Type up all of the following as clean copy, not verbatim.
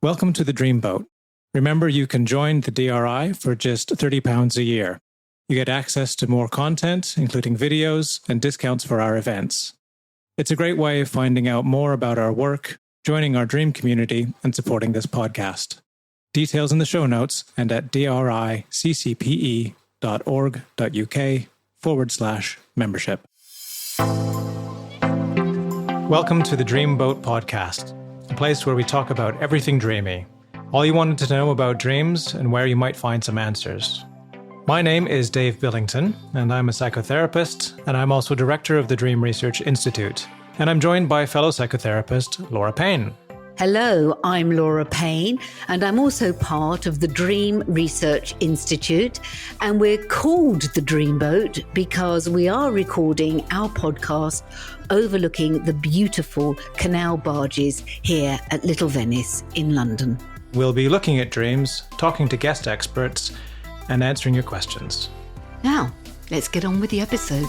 Welcome to the Dreamboat. Remember, you can join the DRI for just £30 a year. You get access to more content, including videos and discounts for our events. It's a great way of finding out more about our work, joining our dream community, and supporting this podcast. Details in the show notes and at driccpe.org.uk/membership. Welcome to the Dreamboat podcast, a place where we talk about everything dreamy, all you wanted to know about dreams and where you might find some answers. My name is Dave Billington, and I'm a psychotherapist, and I'm also director of the Dream Research Institute. And I'm joined by fellow psychotherapist Laura Payne. Hello, I'm Laura Payne, and I'm also part of the Dream Research Institute. And we're called the Dreamboat because we are recording our podcast overlooking the beautiful canal barges here at Little Venice in London. We'll be looking at dreams, talking to guest experts, and answering your questions. Now, let's get on with the episode.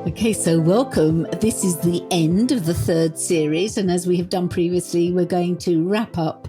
Okay, so welcome. This is the end of the third series, and as we have done previously, we're going to wrap up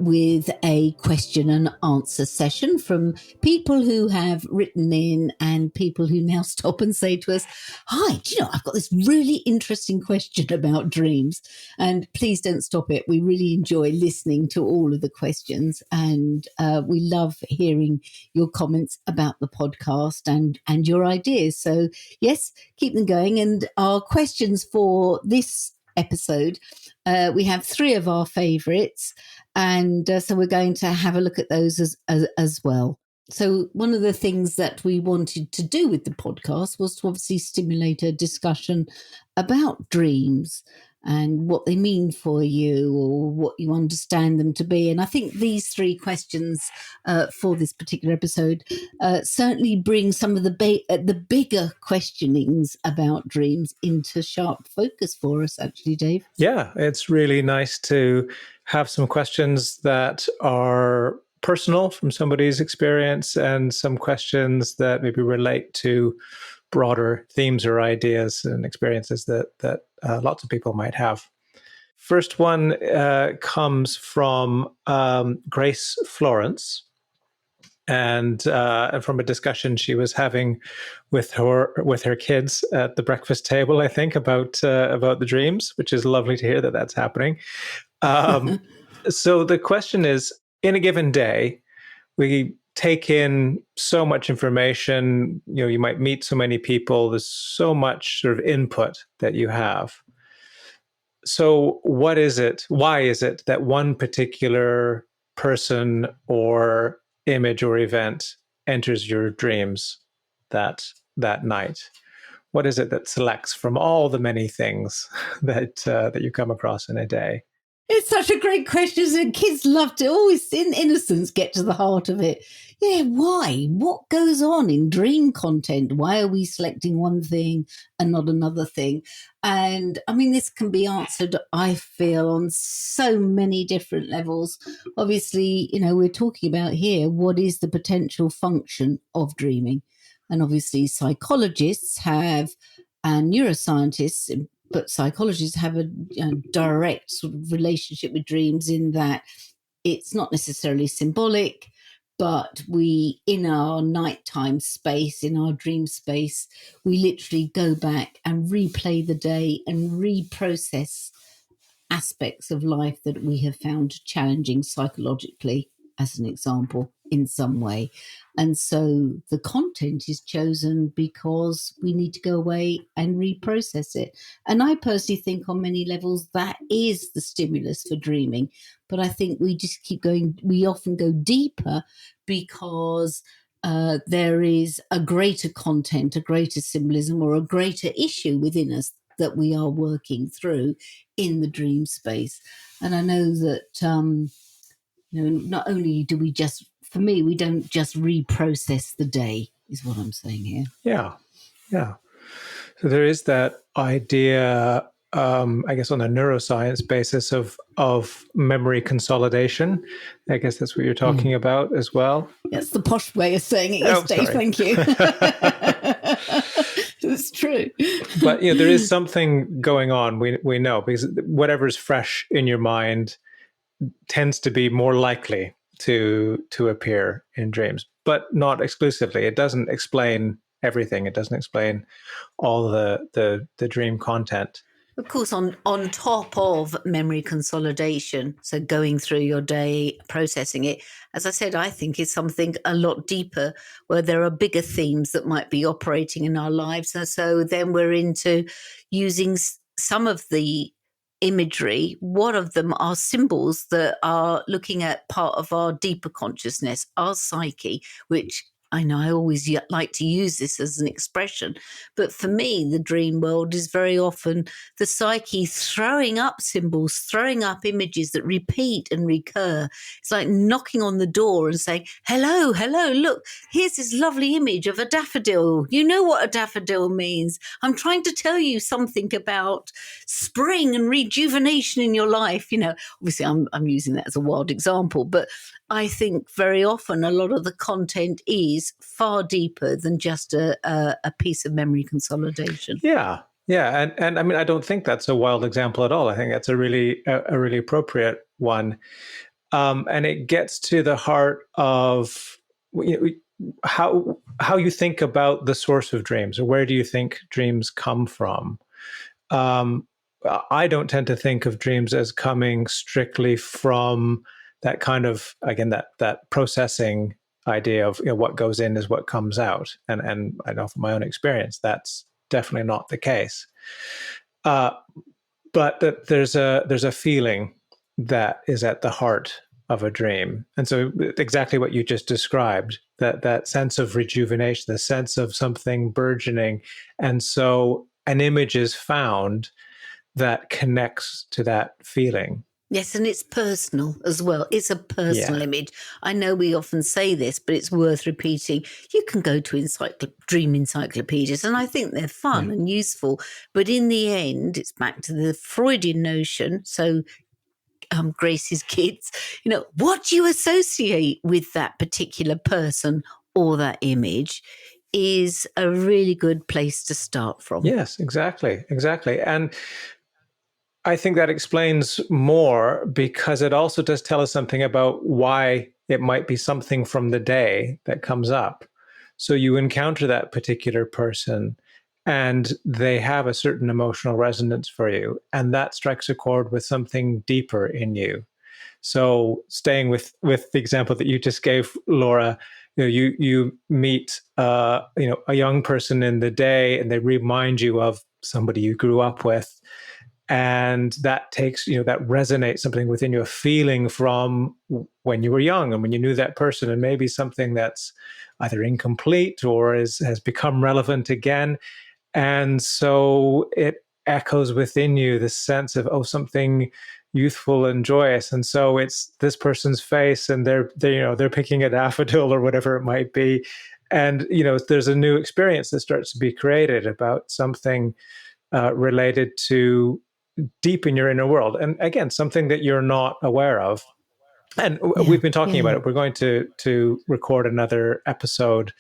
with a question and answer session from people who have written in and people who now stop and say to us, hi, do you know, I've got this really interesting question about dreams. And please don't stop it. We really enjoy listening to all of the questions, and we love hearing your comments about the podcast and your ideas. So yes, keep them going. And our questions for this episode, we have three of our favourites, and so we're going to have a look at those as well. So one of the things that we wanted to do with the podcast was to obviously stimulate a discussion about dreams and what they mean for you or what you understand them to be. And I think these three questions for this particular episode certainly bring some of the bigger questionings about dreams into sharp focus for us, actually, Dave. Yeah, it's really nice to have some questions that are personal from somebody's experience and some questions that maybe relate to broader themes or ideas and experiences that lots of people might have. First one comes from Grace Florence, and from a discussion she was having with her kids at the breakfast table, I think, about the dreams, which is lovely to hear that that's happening. So the question is, in a given day, we take in so much information, you might meet so many people, there's so much sort of input that you have. So why is it that one particular person or image or event enters your dreams that night? What is it that selects from all the many things that you come across in a day? It's such a great question. And kids love to always, in innocence, get to the heart of it. Yeah, why? What goes on in dream content? Why are we selecting one thing and not another thing? And I mean, this can be answered, I feel, on so many different levels. Obviously, we're talking about here, what is the potential function of dreaming? And obviously, psychologists have, and neuroscientists, but psychologists have a direct sort of relationship with dreams in that it's not necessarily symbolic, but we, in our nighttime space, in our dream space, we literally go back and replay the day and reprocess aspects of life that we have found challenging psychologically, as an example, in some way. And so the content is chosen because we need to go away and reprocess it. And I personally think on many levels that is the stimulus for dreaming. But I think we just keep going, we often go deeper because there is a greater content, a greater symbolism, or a greater issue within us that we are working through in the dream space. And I know that not only do we just, for me, we don't just reprocess the day, is what I'm saying here. Yeah. So there is that idea, I guess, on a neuroscience basis of memory consolidation. I guess that's what you're talking about as well. That's the posh way of saying it. Yes, Dave, thank you. That's true. But there is something going on. We know, because whatever's fresh in your mind tends to be more likely to appear in dreams, but not exclusively. It doesn't explain everything. It doesn't explain all the dream content. Of course, on top of memory consolidation, so going through your day, processing it, as I said, I think is something a lot deeper, where there are bigger themes that might be operating in our lives. And so then we're into using some of the imagery. One of them are symbols that are looking at part of our deeper consciousness, our psyche, which I know I always like to use this as an expression, but for me, the dream world is very often the psyche throwing up symbols, throwing up images that repeat and recur. It's like knocking on the door and saying, hello, hello, look, here's this lovely image of a daffodil. You know what a daffodil means. I'm trying to tell you something about spring and rejuvenation in your life. Obviously I'm using that as a wild example, but I think very often a lot of the content is far deeper than just a piece of memory consolidation. Yeah. And I mean, I don't think that's a wild example at all. I think that's a really appropriate one. And it gets to the heart of how you think about the source of dreams, or where do you think dreams come from? I don't tend to think of dreams as coming strictly from that kind of, again, that processing idea of what goes in is what comes out. And I know from my own experience, that's definitely not the case. But that there's a feeling that is at the heart of a dream. And so exactly what you just described, that sense of rejuvenation, the sense of something burgeoning. And so an image is found that connects to that feeling. Yes, and it's personal as well. It's a personal image. I know we often say this, but it's worth repeating. You can go to dream encyclopedias, and I think they're fun and useful. But in the end, it's back to the Freudian notion. So Grace's kids, what you associate with that particular person or that image is a really good place to start from. Yes, exactly. And I think that explains more, because it also does tell us something about why it might be something from the day that comes up. So you encounter that particular person and they have a certain emotional resonance for you, and that strikes a chord with something deeper in you. So staying with the example that you just gave, Laura, you meet a young person in the day and they remind you of somebody you grew up with. And that takes, that resonates something within you, a feeling from when you were young and when you knew that person, and maybe something that's either incomplete or has become relevant again. And so it echoes within you this sense of, something youthful and joyous. And so it's this person's face, and they're picking a daffodil or whatever it might be. And, there's a new experience that starts to be created about something related to deep in your inner world. And again, something that you're not aware of. And we've been talking about it. We're going to record another episode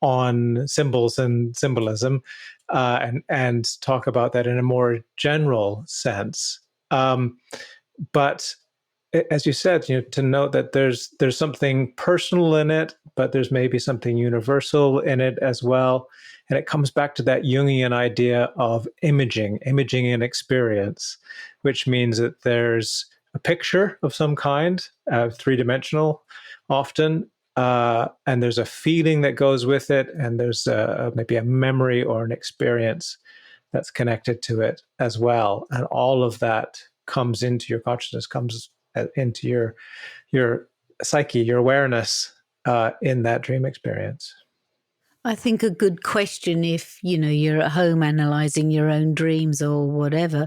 on symbols and symbolism, and talk about that in a more general sense. But as you said, to note that there's something personal in it, but there's maybe something universal in it as well. And it comes back to that Jungian idea of imaging an experience, which means that there's a picture of some kind, three-dimensional often, and there's a feeling that goes with it, and there's maybe a memory or an experience that's connected to it as well. And all of that comes into your consciousness, comes into your psyche, your awareness in that dream experience. I think a good question, if you're at home analysing your own dreams or whatever,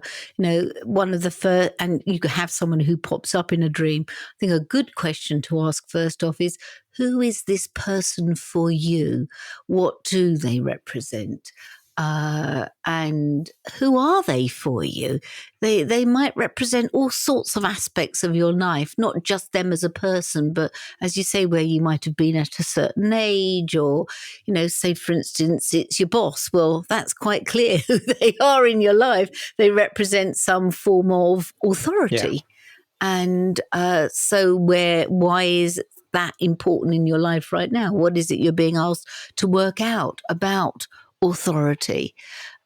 one of the first, and you have someone who pops up in a dream, I think a good question to ask first off is, who is this person for you? What do they represent? and who are they for you? They might represent all sorts of aspects of your life, not just them as a person, but as you say, where you might have been at a certain age, or, you know, say for instance, it's your boss. Well, that's quite clear who they are in your life. They represent some form of authority. Yeah. And so why is that important in your life right now? What is it you're being asked to work out about authority?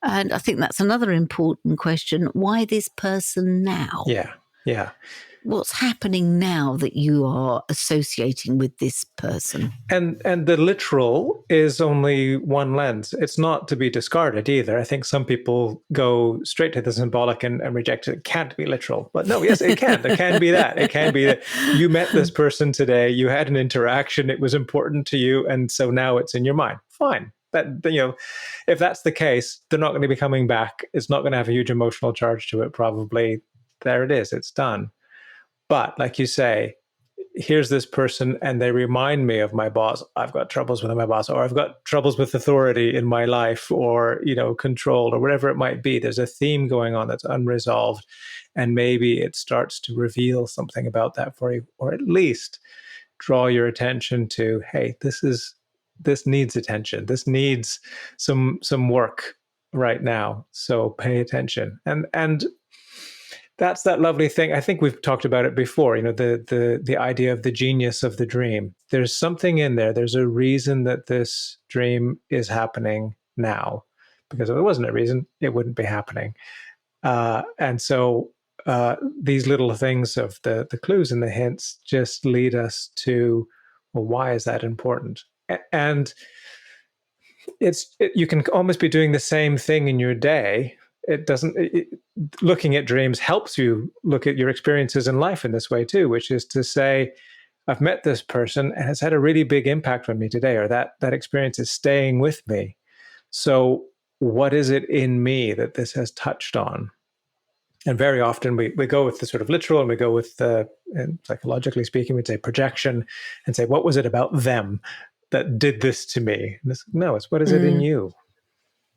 And I think that's another important question. Why this person now? Yeah. Yeah. What's happening now that you are associating with this person? And the literal is only one lens. It's not to be discarded either. I think some people go straight to the symbolic and reject it. It can't be literal. But no, yes, it can. It can be that. It can be that you met this person today, you had an interaction, it was important to you, and so now it's in your mind. Fine. That, you know, if that's the case, they're not going to be coming back. It's not going to have a huge emotional charge to it, probably. There it is. It's done. But like you say, here's this person and they remind me of my boss. I've got troubles with my boss, or I've got troubles with authority in my life, or, you know, control, or whatever it might be. There's a theme going on that's unresolved. And maybe it starts to reveal something about that for you, or at least draw your attention to, hey, this needs attention. This needs some work right now. So pay attention. And that's that lovely thing. I think we've talked about it before, you know, the idea of the genius of the dream. There's something in there. There's a reason that this dream is happening now, because if there wasn't a reason, it wouldn't be happening. And so these little things of the clues and the hints just lead us to, well, why is that important? And you can almost be doing the same thing in your day. It doesn't. Looking at dreams helps you look at your experiences in life in this way too, which is to say, I've met this person and it's had a really big impact on me today, or that experience is staying with me. So what is it in me that this has touched on? And very often we go with the sort of literal, and we go with the, and psychologically speaking, we'd say projection, and say, what was it about them that did this to me? And no, it's what is it in you?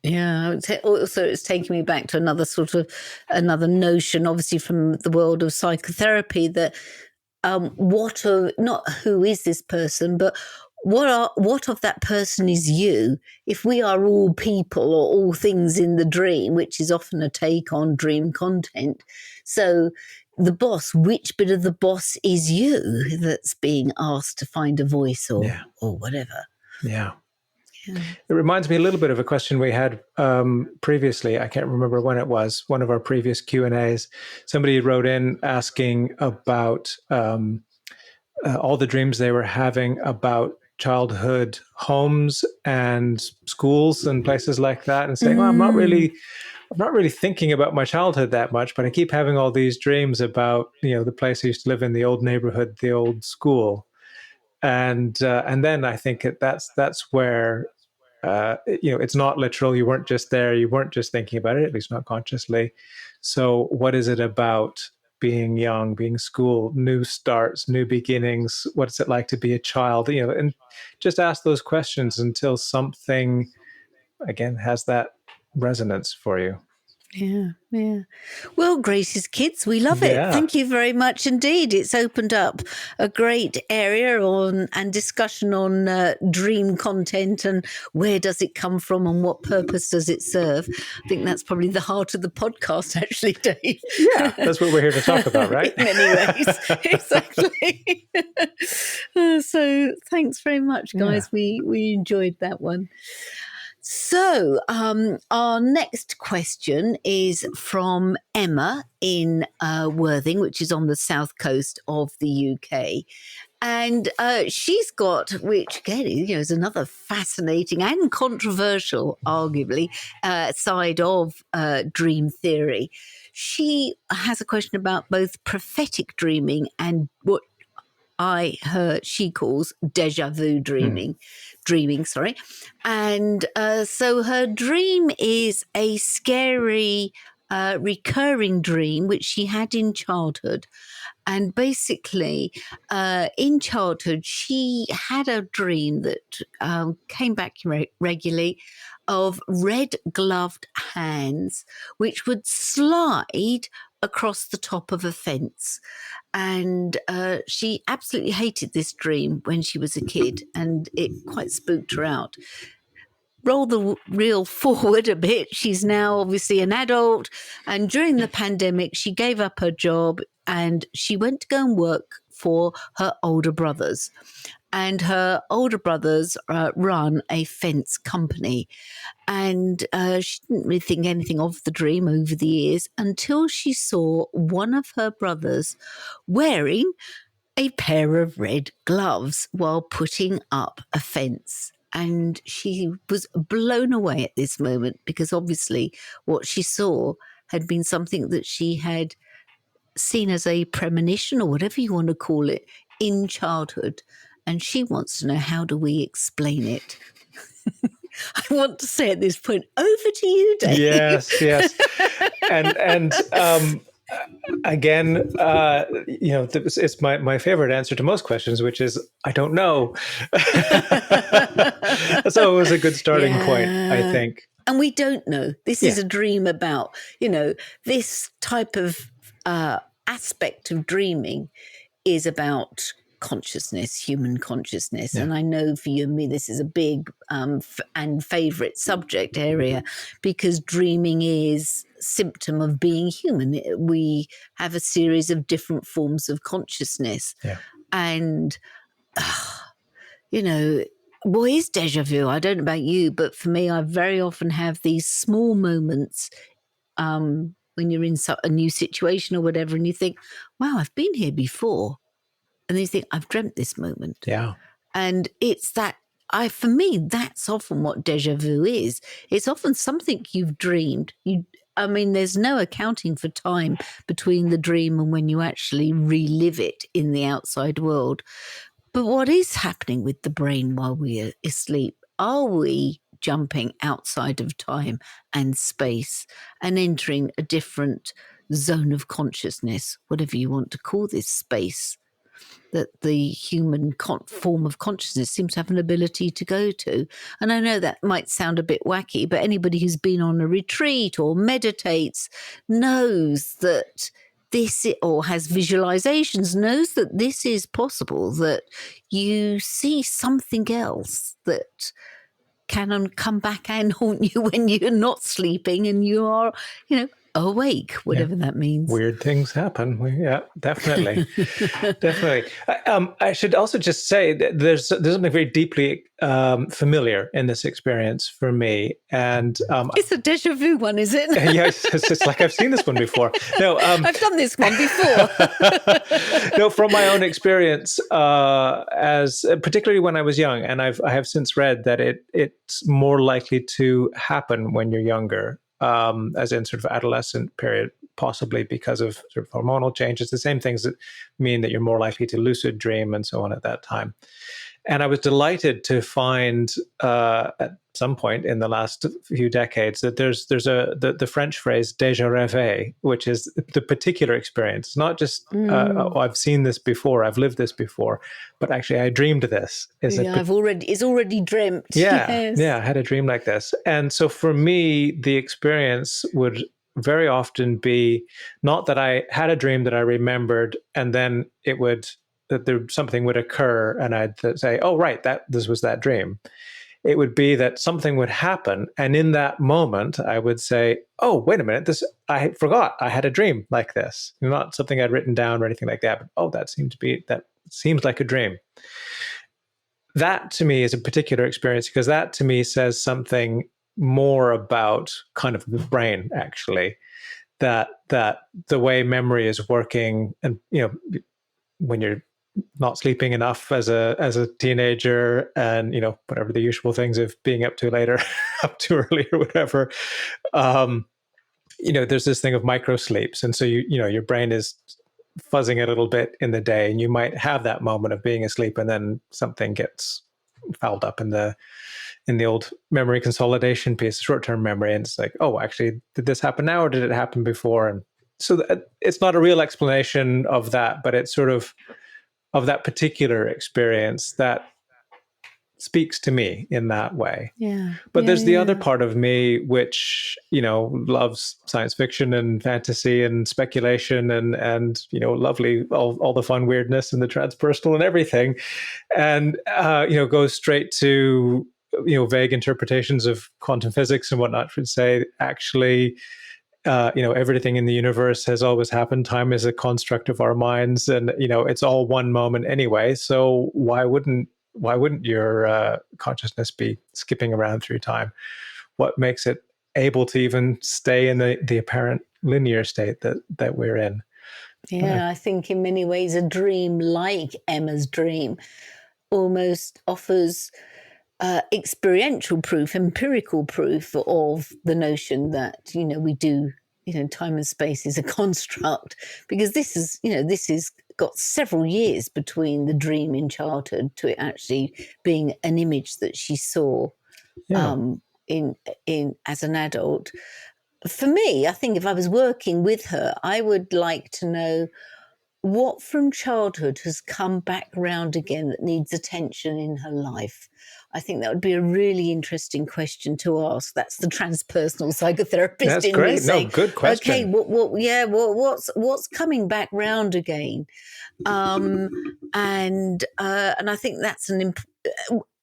Yeah, also it's taking me back to another notion, obviously from the world of psychotherapy, that not who is this person, but what of that person is you? If we are all people or all things in the dream, which is often a take on dream content. So the boss, which bit of the boss is you that's being asked to find a voice or whatever? Yeah. It reminds me a little bit of a question we had previously. I can't remember when it was, one of our previous Q&As. Somebody wrote in asking about all the dreams they were having about childhood homes and schools and places like that, and saying, well, I'm not really thinking about my childhood that much, but I keep having all these dreams about, you know, the place I used to live in, the old neighborhood, the old school. And then I think that's where, you know, it's not literal. You weren't just there. You weren't just thinking about it, at least not consciously. So what is it about being young, being school, new starts, new beginnings? What's it like to be a child? You know, and just ask those questions until something, again, has that resonance for you. Yeah, yeah. Well, Grace's Kids, we love it. Yeah. Thank you very much indeed. It's opened up a great area and discussion on dream content and where does it come from and what purpose does it serve. I think that's probably the heart of the podcast, actually, Dave. Yeah, that's what we're here to talk about, right? In many ways, exactly. So thanks very much, guys. Yeah. We enjoyed that one. So our next question is from Emma in Worthing, which is on the south coast of the UK. And she's got, which again, you know, is another fascinating and controversial, arguably, side of dream theory. She has a question about both prophetic dreaming and what she calls déjà vu dreaming. And so her dream is a scary recurring dream, which she had in childhood. And basically, in childhood, she had a dream that came back regularly of red gloved hands, which would slide across the top of a fence. And she absolutely hated this dream when she was a kid, and it quite spooked her out. Roll the reel forward a bit. She's now obviously an adult. And during the pandemic, she gave up her job and she went to go and work for her older brothers. And her older brothers run a fence company. And she didn't really think anything of the dream over the years until she saw one of her brothers wearing a pair of red gloves while putting up a fence. And she was blown away at this moment because obviously what she saw had been something that she had seen as a premonition or whatever you want to call it in childhood. And she wants to know, how do we explain it? I want to say at this point, over to you, Dave. Yes. And again, it's my favorite answer to most questions, which is, I don't know. So it was a good starting point, I think. And we don't know. This is a dream about, this type of aspect of dreaming is about consciousness, human consciousness. Yeah. And I know for you and me, this is a big and favorite subject area because dreaming is symptom of being human. We have a series of different forms of consciousness. Yeah. And, what is déjà vu? I don't know about you, but for me, I very often have these small moments when you're in a new situation or whatever, and you think, wow, I've been here before. And then you think, I've dreamt this moment. Yeah. And it's that, for me, that's often what déjà vu is. It's often something you've dreamed. There's no accounting for time between the dream and when you actually relive it in the outside world. But what is happening with the brain while we are asleep? Are we jumping outside of time and space and entering a different zone of consciousness, whatever you want to call this space, that the human form of consciousness seems to have an ability to go to? And I know that might sound a bit wacky, but anybody who's been on a retreat or meditates knows that this, or has visualizations, knows that this is possible, that you see something else that can come back and haunt you when you're not sleeping and you are, awake, whatever that means. Weird things happen. Yeah, definitely. Definitely. I should also just say that there's something very deeply familiar in this experience for me. And it's a déjà vu one, is it? Yes, it's like I've seen this one before. No, I've done this one before. No, from my own experience, as particularly when I was young, and I have since read that it's more likely to happen when you're younger. As in sort of adolescent period, possibly because of sort of hormonal changes, the same things that mean that you're more likely to lucid dream and so on at that time. And I was delighted to find at some point in the last few decades that there's the French phrase déjà rêvé, which is the particular experience. It's not just, I've seen this before, I've lived this before, but actually I dreamed this. It's already dreamt. Yeah, yes. Yeah, I had a dream like this. And so for me, the experience would very often be not that I had a dream that I remembered and then something would occur and I'd say, oh, right, this was that dream. It would be that something would happen. And in that moment, I would say, oh, wait a minute, I forgot I had a dream like this. Not something I'd written down or anything like that, but oh, that seems like a dream. That to me is a particular experience because that to me says something more about kind of the brain, actually, that the way memory is working. And, when you're not sleeping enough as a teenager and, whatever the usual things of being up too late or up too early or whatever, there's this thing of micro sleeps. And so, your brain is fuzzing a little bit in the day and you might have that moment of being asleep and then something gets fouled up in the old memory consolidation piece, short-term memory, and it's like, oh, actually, did this happen now or did it happen before? And so it's not a real explanation of that, but it's sort of that particular experience that speaks to me in that way. Yeah. But there's the other part of me which, loves science fiction and fantasy and speculation and lovely, all the fun weirdness and the transpersonal and everything. And, goes straight to, vague interpretations of quantum physics and whatnot, would say, actually, everything in the universe has always happened. Time is a construct of our minds, and it's all one moment anyway. So why wouldn't your consciousness be skipping around through time? What makes it able to even stay in the apparent linear state that we're in? Yeah, I think in many ways a dream like Emma's dream almost offers experiential proof, empirical proof of the notion that, we do, time and space is a construct, because this is got several years between the dream in childhood to it actually being an image that she saw in as an adult. For me, I think if I was working with her, I would like to know what from childhood has come back around again that needs attention in her life. I think that would be a really interesting question to ask. That's the transpersonal psychotherapist. That's in great. me saying, no, good question. Okay, what's coming back round again? And I think that's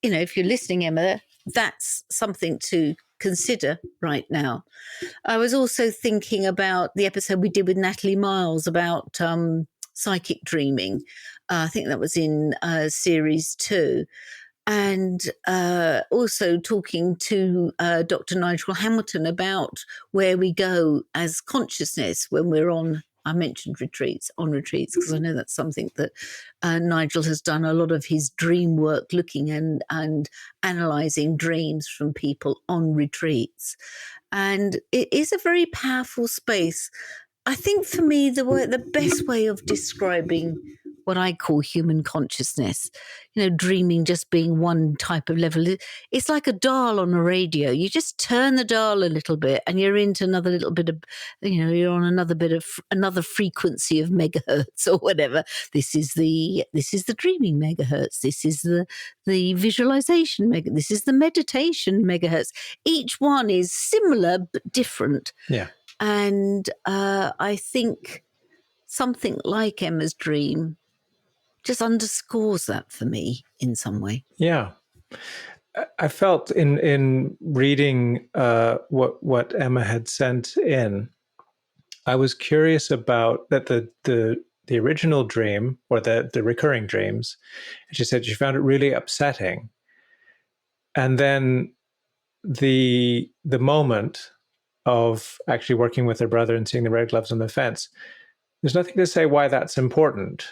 if you're listening, Emma, that's something to consider right now. I was also thinking about the episode we did with Natalie Miles about psychic dreaming. I think that was in series 2. And also talking to Dr. Nigel Hamilton about where we go as consciousness when we're on, I mentioned retreats, because I know that's something that Nigel has done a lot of his dream work, looking and analysing dreams from people on retreats. And it is a very powerful space. I think for me, the best way of describing what I call human consciousness, dreaming just being one type of level, it's like a dial on a radio. You just turn the dial a little bit and you're into another little bit of, you're on another frequency of megahertz or whatever. This is the dreaming megahertz. This is the visualization megahertz. This is the meditation megahertz. Each one is similar but different. Yeah. And I think something like Emma's dream just underscores that for me in some way. Yeah. I felt in reading what Emma had sent in, I was curious about that the original dream, or the recurring dreams, she said she found it really upsetting. And then the moment of actually working with her brother and seeing the red gloves on the fence, there's nothing to say why that's important.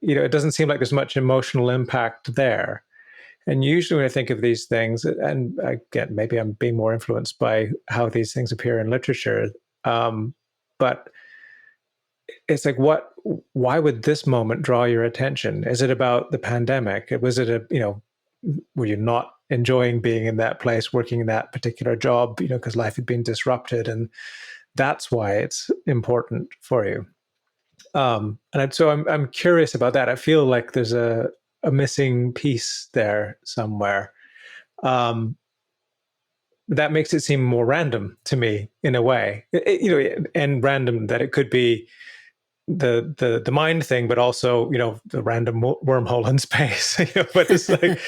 It doesn't seem like there's much emotional impact there. And usually when I think of these things, and again, maybe I'm being more influenced by how these things appear in literature, but it's like, why would this moment draw your attention? Is it about the pandemic? Was it were you not enjoying being in that place, working in that particular job, because life had been disrupted, and that's why it's important for you. So I'm curious about that. I feel like there's a missing piece there somewhere. That makes it seem more random to me in a way, and random that it could be the mind thing, but also, the random wormhole in space, but it's like,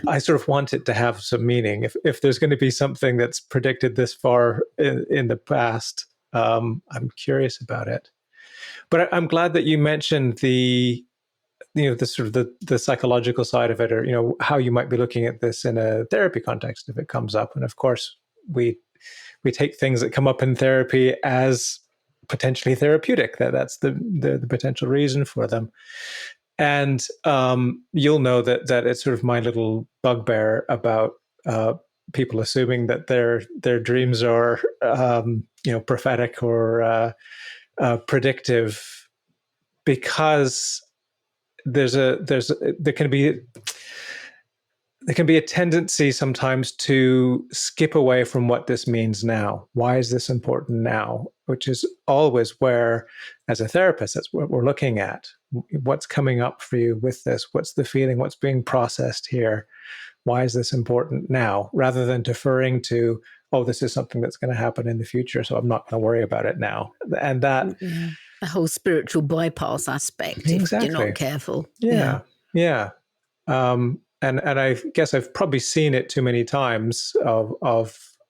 I sort of want it to have some meaning. If there's going to be something that's predicted this far in the past, I'm curious about it. But I'm glad that you mentioned the sort of the psychological side of it, or, how you might be looking at this in a therapy context if it comes up. And of course, we take things that come up in therapy as potentially therapeutic. That's the potential reason for them. And you'll know that it's sort of my little bugbear about people assuming that their dreams are prophetic or predictive, because there can be there can be a tendency sometimes to skip away from what this means now. Why is this important now? Which is always where, as a therapist, that's what we're looking at. What's coming up for you with this? What's the feeling? What's being processed here? Why is this important now? Rather than deferring to, oh, this is something that's going to happen in the future, so I'm not going to worry about it now. And that... Yeah. The whole spiritual bypass aspect, if you're not careful. Yeah. And I guess I've probably seen it too many times of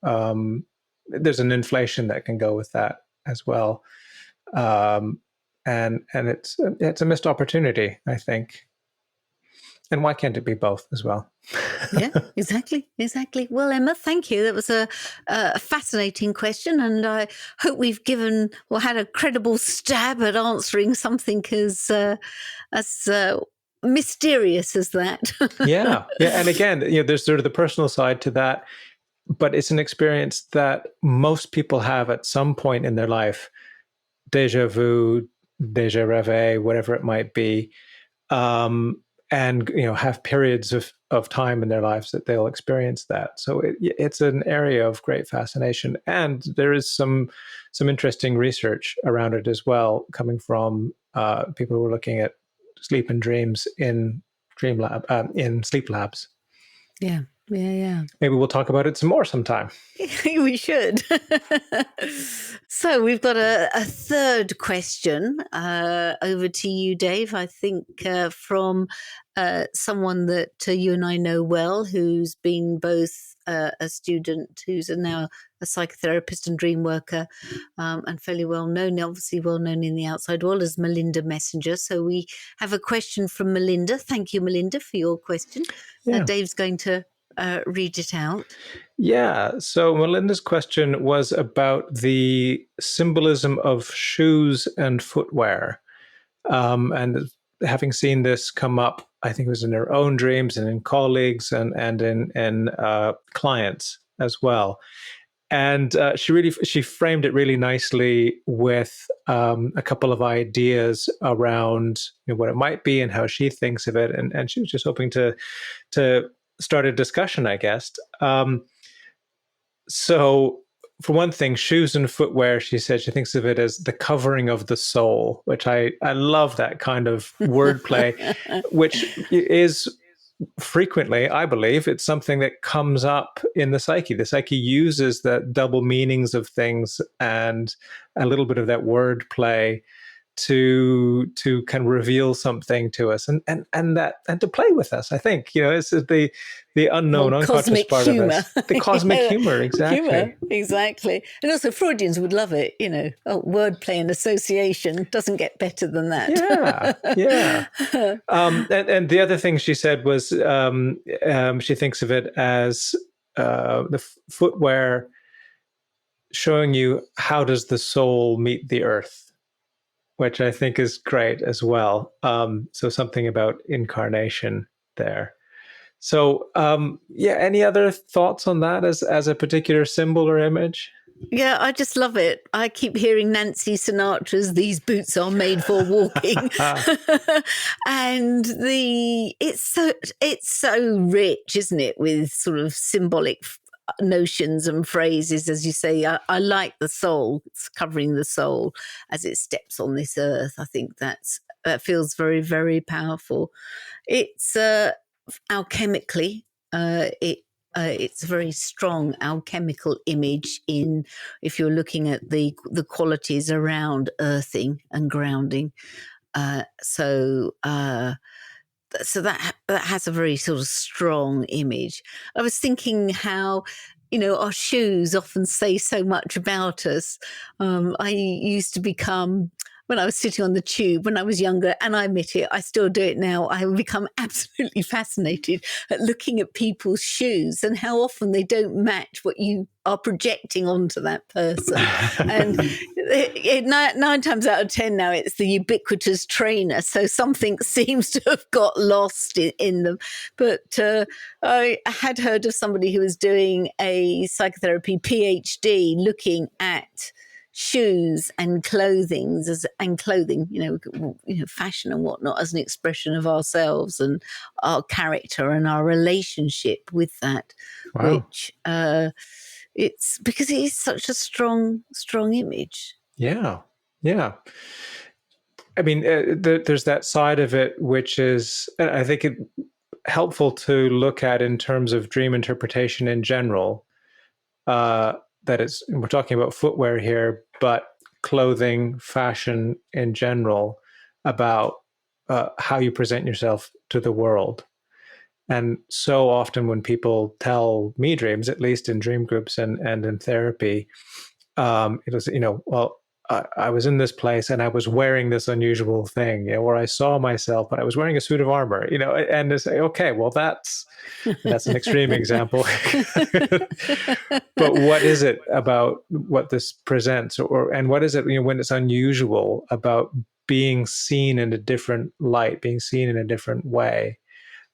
there's an inflation that can go with that as well. And it's a missed opportunity, I think. And why can't it be both as well? Yeah, exactly. Well, Emma, thank you. That was a fascinating question, and I hope we've had a credible stab at answering something as mysterious as that. Yeah. And again, there's sort of the personal side to that, but it's an experience that most people have at some point in their life. Déjà vu, déjà rêvé, whatever it might be. And have periods of time in their lives that they'll experience that. So it's an area of great fascination, and there is some interesting research around it as well, coming from people who are looking at sleep and dreams in sleep labs. Yeah. Maybe we'll talk about it some more sometime. We should. So we've got a third question over to you, Dave, I think from someone that you and I know well, who's been both a student who's now a psychotherapist and dream worker, and fairly obviously well known in the outside world, as Melinda Messenger. So we have a question from Melinda. Thank you, Melinda, for your question. Yeah. Dave's going to read it out. Yeah. So Melinda's question was about the symbolism of shoes and footwear. And having seen this come up, I think it was in her own dreams and in colleagues and in clients as well. And she framed it really nicely with a couple of ideas around what it might be and how she thinks of it. And she was just hoping to start a discussion, I guess. So for one thing, shoes and footwear, she said she thinks of it as the covering of the soul, which I love that kind of wordplay, which is frequently, I believe, it's something that comes up in the psyche. The psyche uses the double meanings of things and a little bit of that wordplay to kind of reveal something to us and to play with us. I think it's the unknown, unconscious part humor. of us, the cosmic humor. Exactly. And also Freudians would love it. Wordplay and association doesn't get better than that. Yeah. And the other thing she said was she thinks of it as the footwear showing you how does the soul meet the earth, which I think is great as well. So something about incarnation there. So any other thoughts on that as a particular symbol or image? Yeah, I just love it. I keep hearing Nancy Sinatra's "These boots are made for walking," and it's so rich, isn't it, with sort of symbolic notions and phrases, as you say. I like the soul. It's covering the soul as it steps on this earth. I think that feels very, very powerful. It's alchemically, it's a very strong alchemical image if you're looking at the qualities around earthing and grounding. So that has a very sort of strong image. I was thinking how, our shoes often say so much about us. I used to become, when I was sitting on the tube when I was younger, and I admit it, I still do it now, I would become absolutely fascinated at looking at people's shoes and how often they don't match what you are projecting onto that person. And 9 times out of 10 now, it's the ubiquitous trainer. So something seems to have got lost in them. But I had heard of somebody who was doing a psychotherapy PhD looking at shoes and clothing, fashion and whatnot as an expression of ourselves and our character and our relationship with that, Wow. which it's because it is such a strong image. Yeah. Yeah. I mean, there's that side of it, which is, I think, helpful to look at in terms of dream interpretation in general. We're talking about footwear here, but clothing, fashion in general, about how you present yourself to the world. And so often when people tell me dreams, at least in dream groups and in therapy, it was, well, I was in this place and I was wearing this unusual thing, or I saw myself, but I was wearing a suit of armor, and it's okay, well, that's an extreme example. But what is it about what this presents, and what is it, when it's unusual, about being seen in a different light, being seen in a different way?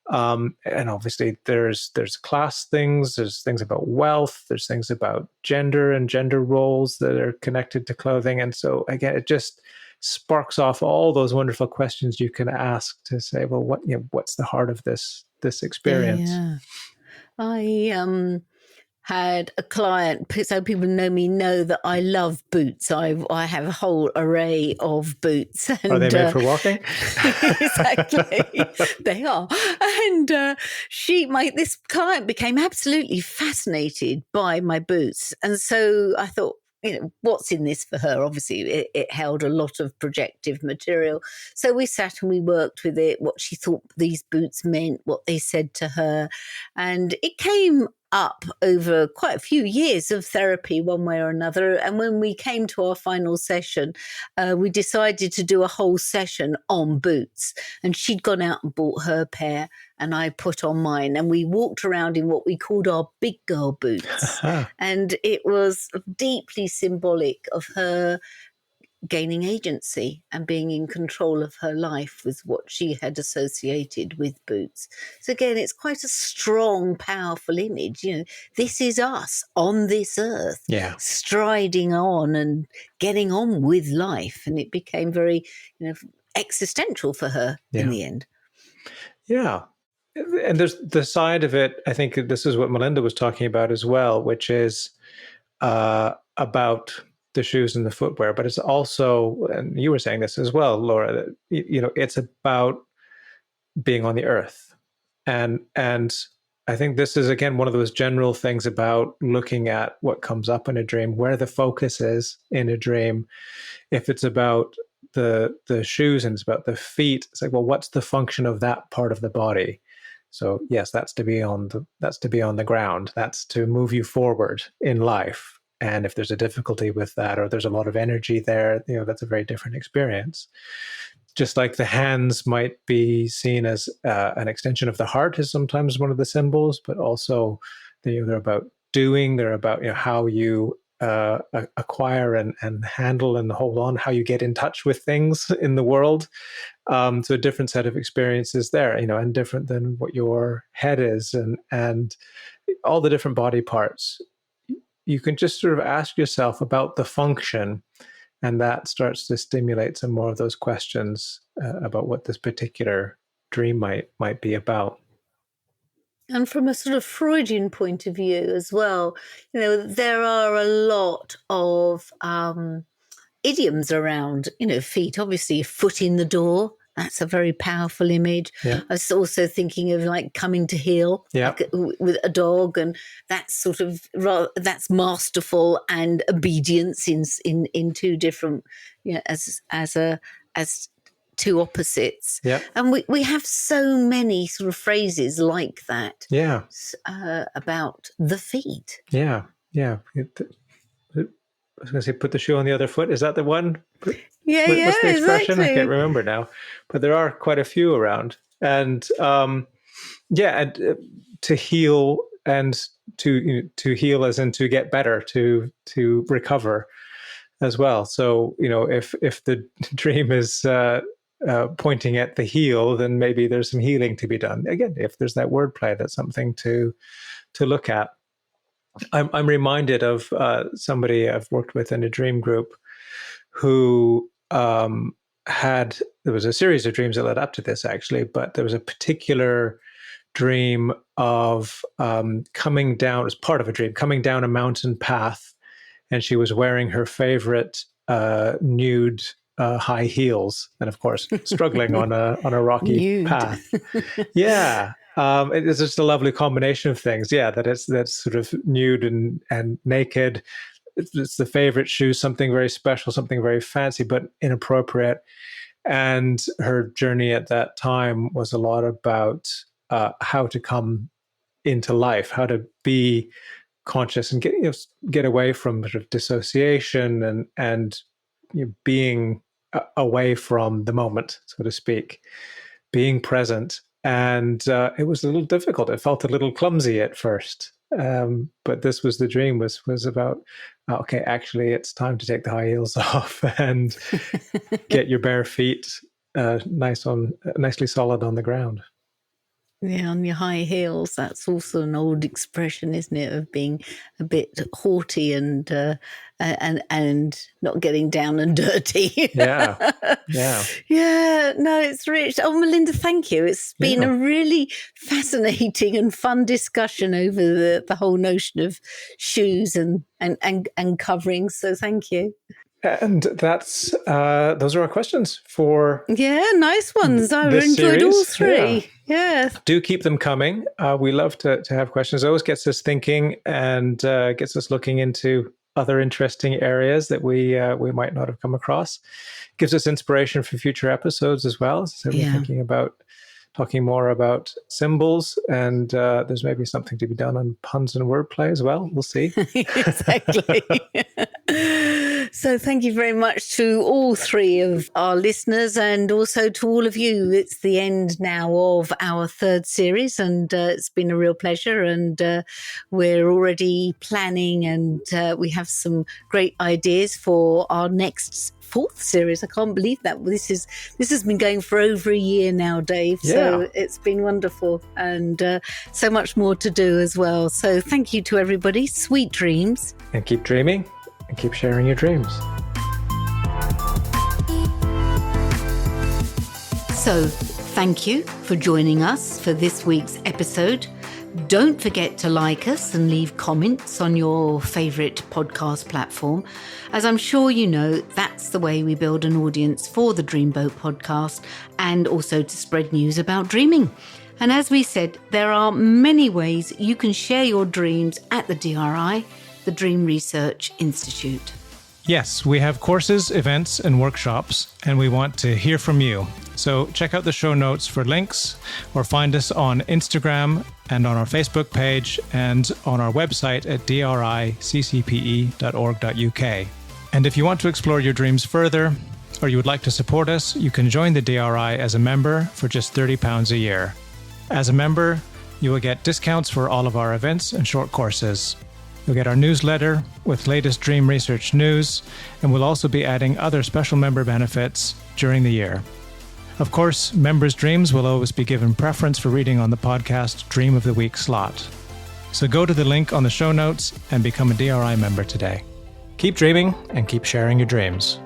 And obviously there's class things, there's things about wealth, there's things about gender and gender roles that are connected to clothing. And so again, it just sparks off all those wonderful questions you can ask to say, well, what's the heart of this experience? Yeah. I had a client, so people know me, know that I love boots. I have a whole array of boots. And, are they made for walking? Exactly. They are. And this client became absolutely fascinated by my boots. And so I thought, what's in this for her? Obviously, it held a lot of projective material. So we sat and we worked with it, what she thought these boots meant, what they said to her. And it came up over quite a few years of therapy one way or another. And when we came to our final session, we decided to do a whole session on boots. And she'd gone out and bought her pair and I put on mine. And we walked around in what we called our big girl boots. And it was deeply symbolic of her gaining agency and being in control of her life with what she had associated with boots. So again, it's quite a strong, powerful image. This is us on this earth, striding on and getting on with life. And it became very, existential for her in the end. Yeah. And there's the side of it, I think this is what Melinda was talking about as well, which is about the shoes and the footwear, but it's also, and you were saying this as well, Laura, that it's about being on the earth. And I think this is, again, one of those general things about looking at what comes up in a dream, where the focus is in a dream. If it's about the shoes and it's about the feet, it's like, well, what's the function of that part of the body? So yes, that's to be on the ground. That's to move you forward in life. And if there's a difficulty with that, or there's a lot of energy there, that's a very different experience. Just like the hands might be seen as an extension of the heart is sometimes one of the symbols, but also they're about doing, they're about how you acquire and handle and hold on, how you get in touch with things in the world. So a different set of experiences there, and different than what your head is, and all the different body parts. You can just sort of ask yourself about the function, and that starts to stimulate some more of those questions about what this particular dream might be about. And from a sort of Freudian point of view as well, there are a lot of idioms around, feet. Obviously, foot in the door. That's a very powerful image. Yeah. I was also thinking of like coming to heel with a dog, and that's sort of that's masterful and obedience in two different, as two opposites. Yeah. And we have so many sort of phrases like that. Yeah. About the feet. Yeah. Yeah. I was going to say, put the shoe on the other foot. Is that the one? What's the expression? Exactly. I can't remember now, but there are quite a few around. And to heal, and to heal as in to get better, to recover as well. So if the dream is pointing at the heel, then maybe there's some healing to be done. Again, if there's that wordplay, that's something to look at. I'm reminded of somebody I've worked with in a dream group who there was a series of dreams that led up to this, actually, but there was a particular dream of coming down, as part of a dream, coming down a mountain path, and she was wearing her favorite nude high heels, and of course struggling on a rocky Nude. path. Yeah. It's just a lovely combination of things. Yeah, that's sort of nude and naked. It's the favorite shoe, something very special, something very fancy, but inappropriate. And her journey at that time was a lot about how to come into life, how to be conscious and get away from sort of dissociation and being away from the moment, so to speak, being present. And it was a little difficult. It felt a little clumsy at first. But this was the dream, was about, okay, actually it's time to take the high heels off and get your bare feet nicely solid on the ground. Yeah, on your high heels. That's also an old expression, isn't it, of being a bit haughty and not getting down and dirty. Yeah. Yeah, no, it's rich. Oh, Melinda, thank you. It's been a really fascinating and fun discussion over the whole notion of shoes and coverings. So thank you. And that's those are our questions for nice ones. I enjoyed series. All three. Yeah. Do keep them coming. We love to have questions. It always gets us thinking and gets us looking into other interesting areas that we might not have come across. Gives us inspiration for future episodes as well. So we're thinking about talking more about symbols, and there's maybe something to be done on puns and wordplay as well. We'll see. Exactly. So thank you very much to all three of our listeners, and also to all of you. It's the end now of our third series, and it's been a real pleasure, and we're already planning, and we have some great ideas for our next fourth series. I can't believe that this has been going for over a year now, Dave. So it's been wonderful, and so much more to do as well. So thank you to everybody. Sweet dreams. And keep dreaming and keep sharing your dreams. So thank you for joining us for this week's episode. Don't forget to like us and leave comments on your favourite podcast platform. As I'm sure you know, that's the way we build an audience for the Dreamboat podcast, and also to spread news about dreaming. And as we said, there are many ways you can share your dreams at the DRI, the Dream Research Institute. Yes, we have courses, events, and workshops, and we want to hear from you. So check out the show notes for links, or find us on Instagram and on our Facebook page and on our website at driccpe.org.uk. And if you want to explore your dreams further, or you would like to support us, you can join the DRI as a member for just £30 a year. As a member, you will get discounts for all of our events and short courses. You'll get our newsletter with latest dream research news, and we'll also be adding other special member benefits during the year. Of course, members' dreams will always be given preference for reading on the podcast Dream of the Week slot. So go to the link on the show notes and become a DRI member today. Keep dreaming and keep sharing your dreams.